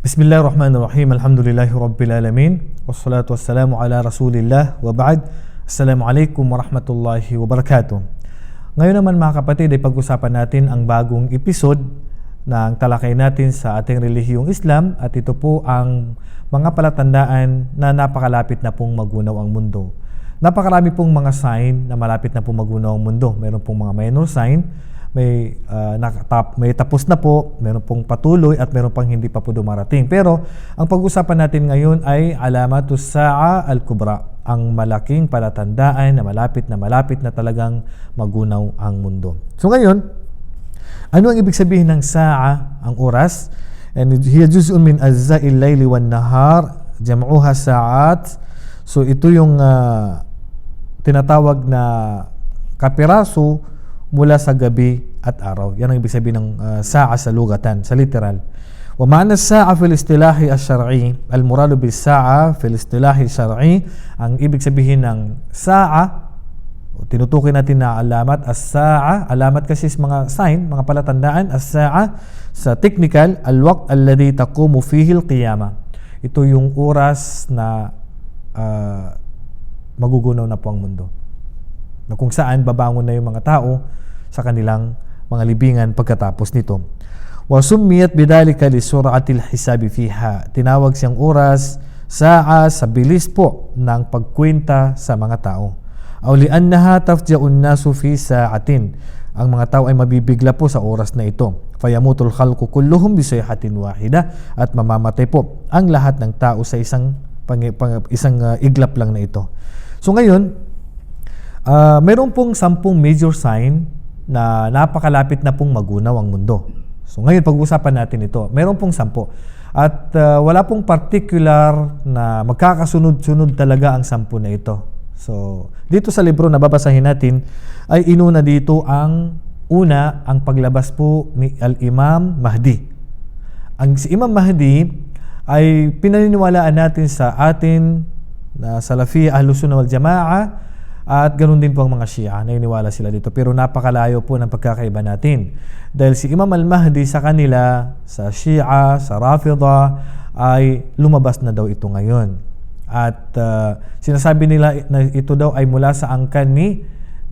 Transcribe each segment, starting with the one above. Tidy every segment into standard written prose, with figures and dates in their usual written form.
Bismillahirrahmanirrahim. Alhamdulillahi Rabbil Alamin. Wassalatu wassalamu ala Rasulillah wa ba'd. Assalamualaikum warahmatullahi wabarakatuh. Ngayon naman mga kapatid ay pag-usapan natin ang bagong episode ng talakay natin sa ating relihiyong Islam at ito po ang mga palatandaan na napakalapit na pong magunaw ang mundo. Napakarami pong mga sign na malapit na pong magunaw ang mundo. Meron pong mga minor sign, may tapos na po, meron pong patuloy at meron pang hindi pa po dumarating. Pero ang pag-usapan natin ngayon ay alamatus sa'a al-kubra, ang malaking palatandaan na malapit na talagang magunaw ang mundo. So ngayon, ano ang ibig sabihin ng sa'a, ang oras? And hiya juz'un min ajza'il layli wan nahar, jam'uha sa'at. So ito yung tinatawag na kapiraso mula sa gabi at araw. Yan ang ibig sabihin ng sa'a sa lugatan, sa literal. Wa ma'na sa'a fil istilahi asy-syar'i, al-muradu bis sa'a fil istilahi asy-syar'i, ang ibig sabihin ng sa'a, tinutukoy natin na alamat, as-sa'a, alamat kasi is mga sign, mga palatandaan, as-sa'a sa technical, al-waqt alladhi taqumu fihi al-qiyamah. Ito yung oras na magugunaw na po ang mundo, na kung saan babangon na yung mga tao sa kanilang mga libingan pagkatapos nito. Wa summiyat bidalika li sur'atil hisabi fiha. Tinawag siyang oras, sa'a, sa bilis po ng pagkwenta sa mga tao. Aw li annaha tafja'un nasu fi sa'atin. Ang mga tao ay mabibigla po sa oras na ito. Fayamutul khalqu kulluhum bi sayhatin wahida, at mamamatay po ang lahat ng tao sa isang iglap lang na ito. So ngayon, meron pong 10 major sign na napakalapit na pong magunaw ang mundo. So ngayon, pag-uusapan natin ito. Meron pong 10. At wala pong particular na magkakasunod-sunod talaga ang 10 na ito. So dito sa libro na babasahin natin, ay inuna dito ang paglabas po ni Al-Imam Mahdi. Ang si Imam Mahdi ay pinaniniwalaan natin sa atin na Salafi, Ahlus Sunnah wal Jama'a, at ganoon din po ang mga Shia, naniniwala sila dito. Pero napakalayo po ng pagkakaiba natin. Dahil si Imam al-Mahdi sa kanila, sa Shia, sa Rafida, ay lumabas na daw ito ngayon. At sinasabi nila na ito daw ay mula sa angkan ni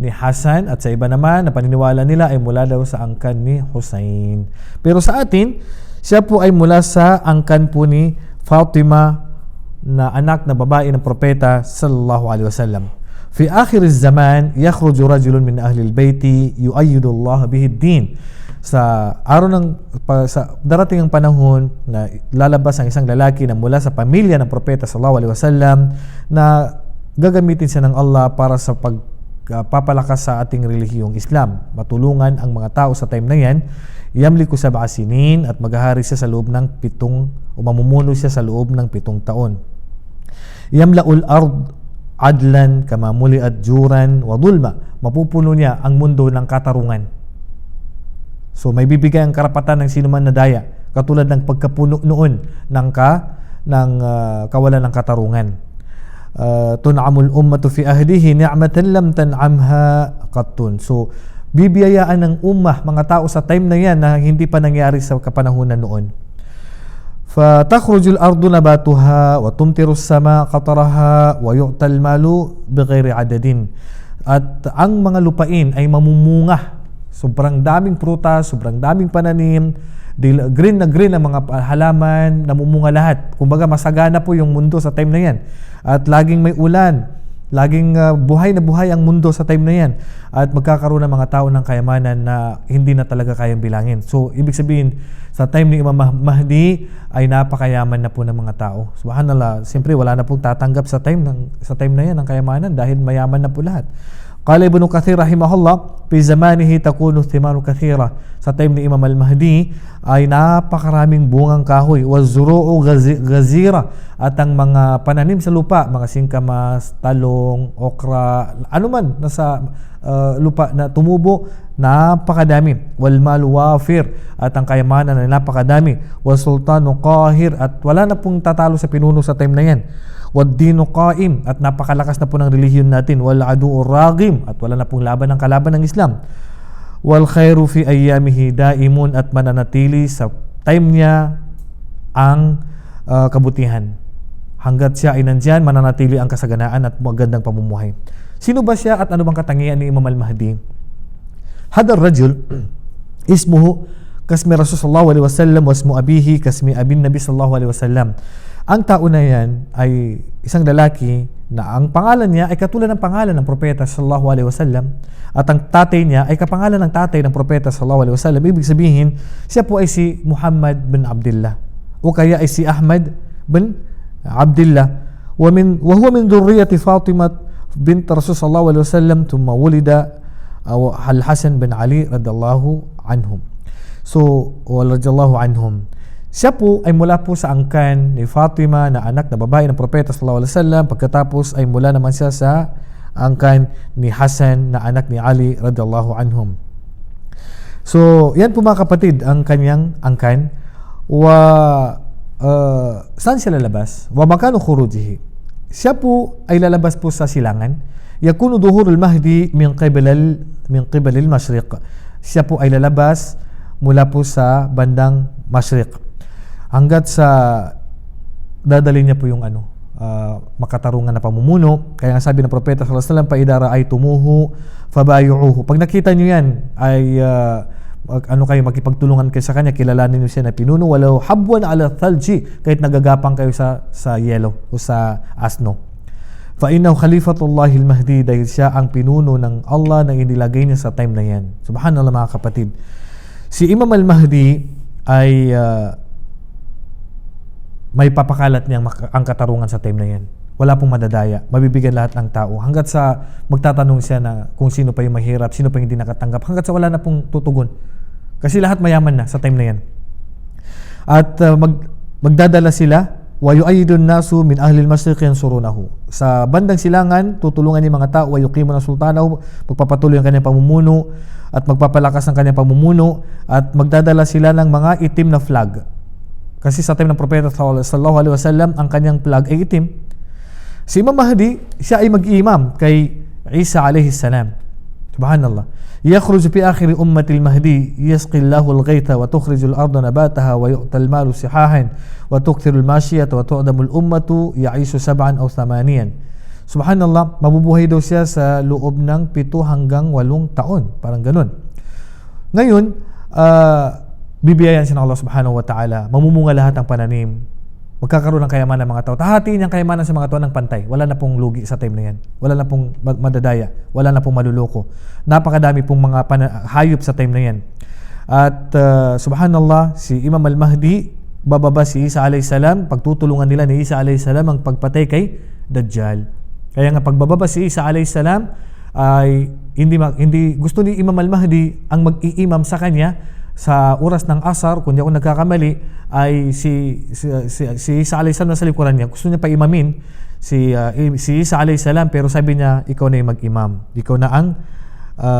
Hasan, at sa iba naman na paniniwala nila ay mula daw sa angkan ni Hussein. Pero sa atin, siya po ay mula sa angkan po ni Fatima, na anak na babae ng propeta sallallahu alaihi wasallam. Fi akhir az-zaman yakhruju rajulun min ahli al-bayti yu'ayyidu Allah bihi ad-din. Sa darating ang panahon na lalabas ang isang lalaki na mula sa pamilya ng propeta sallallahu alaihi wasallam, na gagamitin siya ng Allah para sa pagpapalakas sa ating relihiyong Islam. Matulungan ang mga tao sa time na yan. Yamliku 7 sinin, at maghahari siya sa loob ng 7, o mamumuno siya sa loob ng 7 taon. Yamla'ul ard adlan kama muli'at juran wa dulma. Mapupuno niya ang mundo ng katarungan. So may bibigay ang karapatan ng sinuman na daya, katulad ng pagkapuno noon ng kawalan ng katarungan. Tun'amul ummatu fi ahdihi ni'matan lam tan'amha qattun. So bibiyayaan ng ummah, mga tao sa time na yan, na hindi pa nangyari sa kapanahunan noon. فَتَخْرُجُ الْأَرْضُ نَبَاتُهَا وَتُمْتِرُ السَّمَاءَ قَطَرَهَا وَيُؤْتَى الْمَالُ بِغَيْرِ عَدَدٍ. At ang mga lupain ay mamumunga. Sobrang daming prutas, sobrang daming pananim, green na green ang mga halaman, namumunga lahat. Kumbaga masagana po yung mundo sa time na yan. At laging may ulan, laging buhay na buhay ang mundo sa time na yan. At magkakaroon ng mga tao ng kayamanan na hindi na talaga kayang bilangin. So ibig sabihin, sa time ni Imam Mahdi ay napakayaman na po ng mga tao. Subhanallah, siyempre wala na pong tatanggap sa time na yan ng kayamanan, dahil mayaman na po lahat. Qala Ibn Kathir rahimahullah, fi zamanihi takunu thimanu kathira. Sa time ni Imam al-Mahdi ay napakaraming bungang kahoy, wazuru'u gazira, at ang mga pananim sa lupa, mga singkamas, talong, okra, anuman nasa lupa na tumubo, napakadami. Wal malu wafir, at ang kayamanan ay napakadami. Wal sultanu qahir, at wala na pong tatalo sa pinuno sa time na yan. Wad-dinu qa'im, at napakalakas na po ng relihiyon natin. Wal adu'ur ragim, at wala na pong laban ng kalaban ng Islam. Wal khairu fi ayyamihi daimun, at mananatili sa time niya ang kabutihan. Hanggat siya ay nandyan, mananatili ang kasaganaan at magandang pamumuhay. Sino ba siya at ano bang katangian ni Imam al-Mahdi? Hadar rajul ismuhu kasmi Rasul sallallahu alaihi wasallam wasmu abihi kasmi abin Nabi sallallahu alaihi wasallam. Ang tao na yan ay isang lalaki na ang pangalan niya ay katulad ng pangalan ng propeta sallallahu alaihi wasallam at ang tatay niya ay kapangalan ng tatay ng propeta sallallahu alaihi wasallam. Ibig sabihin, siya po ay si Muhammad bin Abdullah o kaya ay si Ahmad bin Abdullah wa huwa min dhurriyyati Fatimah bint Rasul sallallahu alaihi wasallam thumma wulida Al-Hasan bin Ali radhiyallahu anhum. So, radhiyallahu anhum. Siya po ay mula po sa angkan ni Fatima na anak na babae ng propeta sallallahu alaihi wasallam, pagkatapos ay mula naman siya sa angkan ni Hasan na anak ni Ali radhiyallahu anhum. So, yan po mga kapatid ang kanyang angkan. Saan siya lalabas? Wa makanu khurujihi. Siya po ay lalabas po sa silangan. Yakunu duhurul mahdi min qibalil mashriq. Siya po ay lalabas mula po sa bandang mashriq. Hanggat sa dadali niya po yung makatarungan na pamumuno. Kaya nga sabi ng propeta sallallahu alaihi wasallam, paidara ay tumuhu fabayuhu. Pag nakita niyo yan ay kayo makipagtulungan kayo sa kanya, kilalanin niyo siya na pinuno walau habwan ala thalji, kahit nagagapang kayo sa yelo o sa asno. Fa innahu khalifatullahil mahdi, dahil siya ang pinuno ng Allah na inilagay niya sa time na yan. Subhanallah mga kapatid. Si Imam al-Mahdi ay may papakalat niyang ang katarungan sa time na yan. Wala pong madadaya. Mabibigyan lahat ng tao. Hanggat sa magtatanong siya na kung sino pa yung mahirap, sino pa yung hindi nakatanggap, hanggat sa wala na pong tutugon. Kasi lahat mayaman na sa time na yan. At magdadala sila, wa yu'ayyidun nasu min ahli al-mashriq yansurunahu. Sa bandang silangan, tutulungan ni mga tao, wa yuqimuna sultanahu, magpapatuloy ang kanyang pamumuno at magpapalakas ang kanyang pamumuno at magdadala sila ng mga itim na flag. Kasi sa time ng propeta sallallahu alaihi wasallam, ang kanyang flag ay itim. Si Imam Mahdi, siya ay mag-iimam kay Isa alaihi salam. Subhanallah. يخرج في آخر أمة المهدي يسقي الله الغيث وتخرج الأرض نباتها ويؤتى المال صحاحا وتكثر الماشية وتعدم الأمة يعيش 7 أو 8. Subhanallah, mabubuhay daw siya sa loob ng 7 hanggang 8 taon. Parang ganun. Ngayon, bibiyayan siya ng Allah subhanahu wa ta'ala. Mamumunga lahat ang pananim. Magkakaroon ng kayamanan ng mga tao. Tahatiin ang kayamanan sa mga tao ng pantay. Wala na pong lugi sa time na yan. Wala na pong madadaya. Wala na pong maluloko. Napakadami pong mga hayop sa time na yan. At subhanallah, si Imam al-Mahdi, bababa si Isa alayhi salam, pagtutulungan nila ni Isa alayhi salam ang pagpatay kay Dajjal. Kaya nga pagbababa si Isa alayhi salam, ay hindi gusto ni Imam al-Mahdi ang mag-iimam sa kanya sa oras ng asar, kung di ako nagkakamali, ay si Isa alayhi salam na sa likuran niya. Gusto niya pa imamin si Isa alayhi salam, pero sabi niya, ikaw na yung mag-imam. Ikaw na ang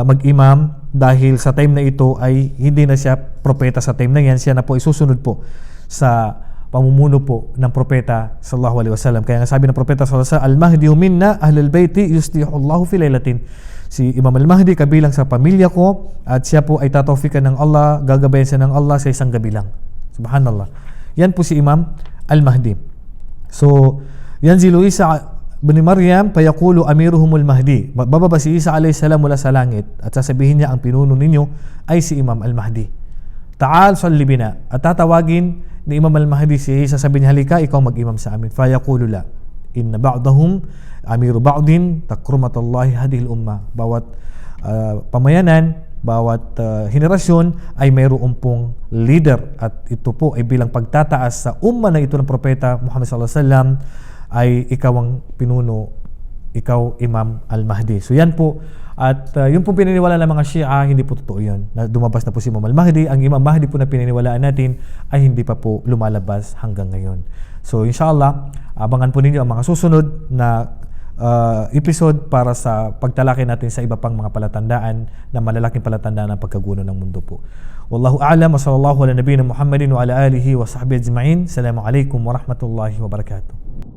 mag-imam, dahil sa time na ito ay hindi na siya propeta sa time na yan. Siya na po isusunod po sa pamumuno po ng propeta sallallahu alaihi wasallam. Kaya nga sabi ng propeta sallallahu alaihi wasallam, al-Mahdi minna ahlul baiti yuslihu Allahu fi lailatin. Si Imam al-Mahdi kabilang sa pamilya ko at siya po ay tatawfikan ng Allah, gagabayan siya ng Allah sa isang gabi lang. Subhanallah. Yan po si Imam al-Mahdi. So, yan si Isa bin Maryam, payaqulu amiruhumul Mahdi. Bababa si Isa alayhi salam mula sa langit at sasabihin niya ang pinuno ninyo ay si Imam al-Mahdi. Ta'al salli bina. At tatawagin ni Imam al-Mahdi si Isa, sabihin niya, halika, ikaw mag-imam sa amin. Fayaqulu la. Inna ba'dahum amiru ba'din takrumatullahi hadihil umma. Bawat pamayanan, bawat henerasyon ay mayroon pong leader at ito po ay bilang pagtataas sa umma na ito ng propeta Muhammad sallallahu alaihi wasallam ay ikaw ang pinuno, ikaw Imam al-Mahdi. So yan po. At yung po pininiwala ng mga Shia, hindi po totoo yun. Dumabas na po si Imam al-Mahdi. Ang Imam Mahdi po na pininiwalaan natin ay hindi pa po lumalabas hanggang ngayon. So inshallah, abangan po ninyo ang mga susunod na episode para sa pagtalakay natin sa iba pang mga palatandaan na malalaking palatandaan ng pagkaguno ng mundo po. Wallahu a'lam wa sallallahu ala nabiyina Muhammadin wa ala alihi wa sahbihi ajma'in. Assalamu alaikum wa rahmatullahi wa barakatuh.